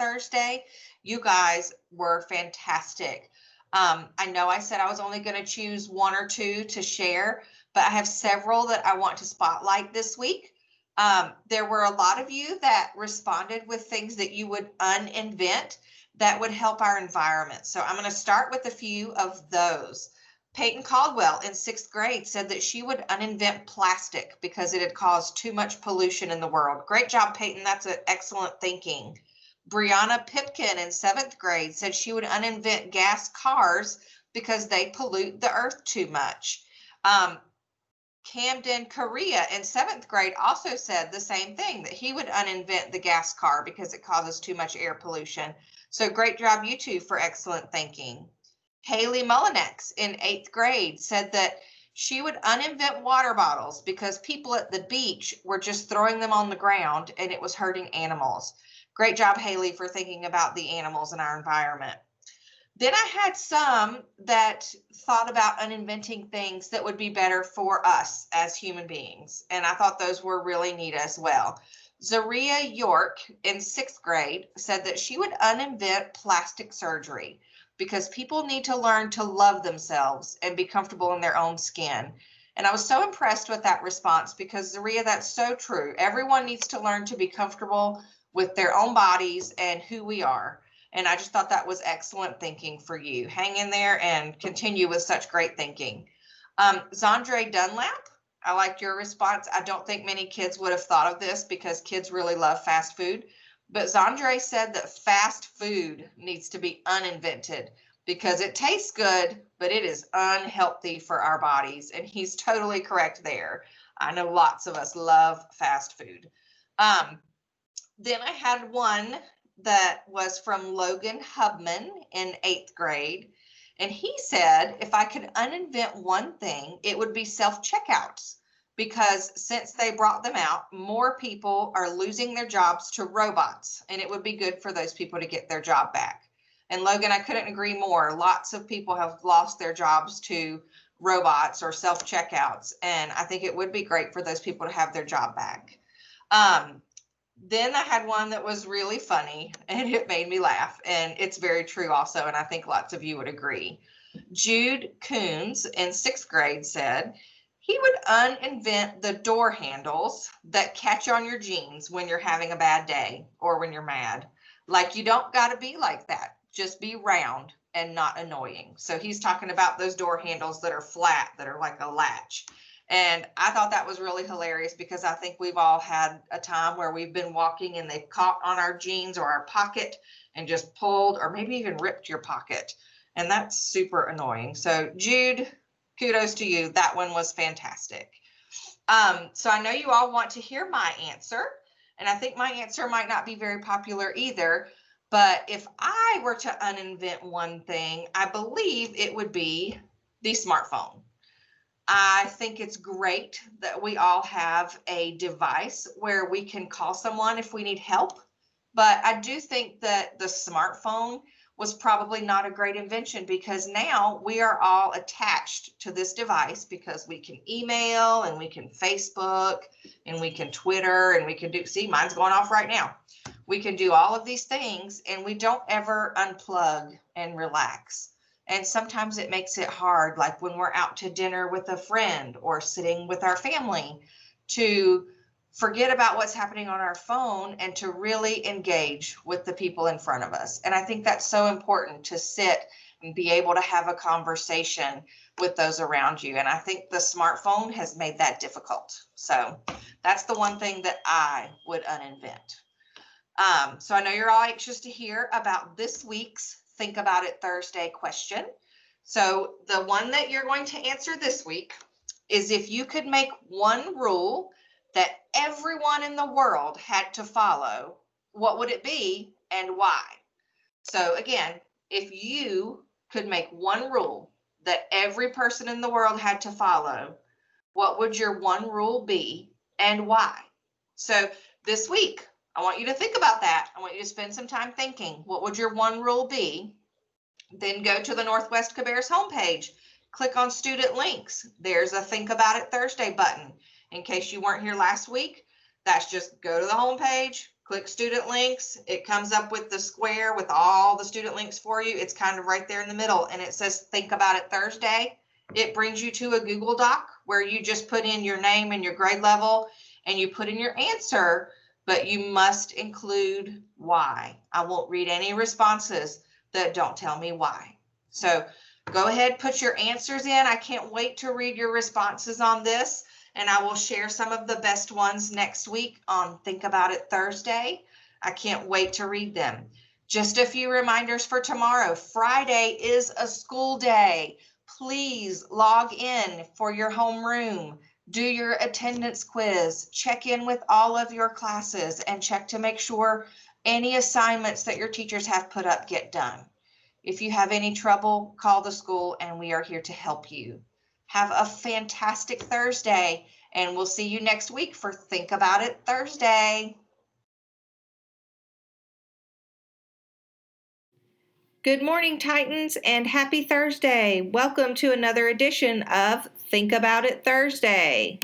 Thursday. You guys were fantastic. I know I said I was only going to choose one or two to share, but I have several that I want to spotlight this week. There were a lot of you that responded with things that you would uninvent that would help our environment. So I'm going to start with a few of those. Peyton Caldwell in 6th grade said that she would uninvent plastic because it had caused too much pollution in the world. Great job, Peyton. That's an excellent thinking. Brianna Pipkin in 7th grade said she would uninvent gas cars because they pollute the earth too much. Camden Correa in 7th grade also said the same thing, that he would uninvent the gas car because it causes too much air pollution. So great job, you two, for excellent thinking. Haley Mullinex in 8th grade said that she would uninvent water bottles because people at the beach were just throwing them on the ground and it was hurting animals. Great job, Haley, for thinking about the animals in our environment. Then I had some that thought about uninventing things that would be better for us as human beings, and I thought those were really neat as well. Zaria York in 6th grade said that she would uninvent plastic surgery because people need to learn to love themselves and be comfortable in their own skin. And I was so impressed with that response because, Zaria, that's so true. Everyone needs to learn to be comfortable with their own bodies and who we are. And I just thought that was excellent thinking for you. Hang in there and continue with such great thinking. Zandre Dunlap, I liked your response. I don't think many kids would have thought of this because kids really love fast food. But Zandre said that fast food needs to be uninvented because it tastes good, but it is unhealthy for our bodies. And he's totally correct there. I know lots of us love fast food. Then I had one that was from Logan Hubman in 8th grade. And he said, if I could uninvent one thing, it would be self-checkouts. Because since they brought them out, more people are losing their jobs to robots, and it would be good for those people to get their job back. And Logan, I couldn't agree more. Lots of people have lost their jobs to robots or self-checkouts, and I think it would be great for those people to have their job back. Then I had one that was really funny, and it made me laugh, and it's very true also, and I think lots of you would agree. Jude Coons in 6th grade said, he would uninvent the door handles that catch on your jeans when you're having a bad day or when you're mad. Like, you don't got to be like that. Just be round and not annoying. So he's talking about those door handles that are flat, that are like a latch. And I thought that was really hilarious because I think we've all had a time where we've been walking and they've caught on our jeans or our pocket and just pulled or maybe even ripped your pocket. And that's super annoying. So Jude, kudos to you. That one was fantastic. So I know you all want to hear my answer, and I think my answer might not be very popular either, but if I were to uninvent one thing, I believe it would be the smartphone. I think it's great that we all have a device where we can call someone if we need help, but I do think that the smartphone was probably not a great invention because now we are all attached to this device because we can email and we can Facebook and we can Twitter and we can do, see, mine's going off right now. We can do all of these things and we don't ever unplug and relax. And sometimes it makes it hard, like when we're out to dinner with a friend or sitting with our family, to forget about what's happening on our phone and to really engage with the people in front of us. And I think that's so important, to sit and be able to have a conversation with those around you. And I think the smartphone has made that difficult. So that's the one thing that I would uninvent. So I know you're all anxious to hear about this week's Think About It Thursday question. So the one that you're going to answer this week is, if you could make one rule that everyone in the world had to follow, what would it be and why? So again, if you could make one rule that every person in the world had to follow, what would your one rule be and why? So this week, I want you to think about that. I want you to spend some time thinking, what would your one rule be? Then go to the Northwest Cabarrus homepage, click on student links. There's a Think About It Thursday button. In case you weren't here last week, that's just go to the homepage, click student links. It comes up with the square with all the student links for you. It's kind of right there in the middle, and it says think about it Thursday. It brings you to a Google Doc where you just put in your name and your grade level and you put in your answer, but you must include why. I won't read any responses that don't tell me why. So go ahead, put your answers in. I can't wait to read your responses on this, and I will share some of the best ones next week on Think About It Thursday. I can't wait to read them. Just a few reminders for tomorrow. Friday is a school day. Please log in for your homeroom. Do your attendance quiz. Check in with all of your classes and check to make sure any assignments that your teachers have put up get done. If you have any trouble, call the school and we are here to help you. Have a fantastic Thursday, and we'll see you next week for Think About It Thursday. Good morning, Titans, and happy Thursday. Welcome to another edition of Think About It Thursday.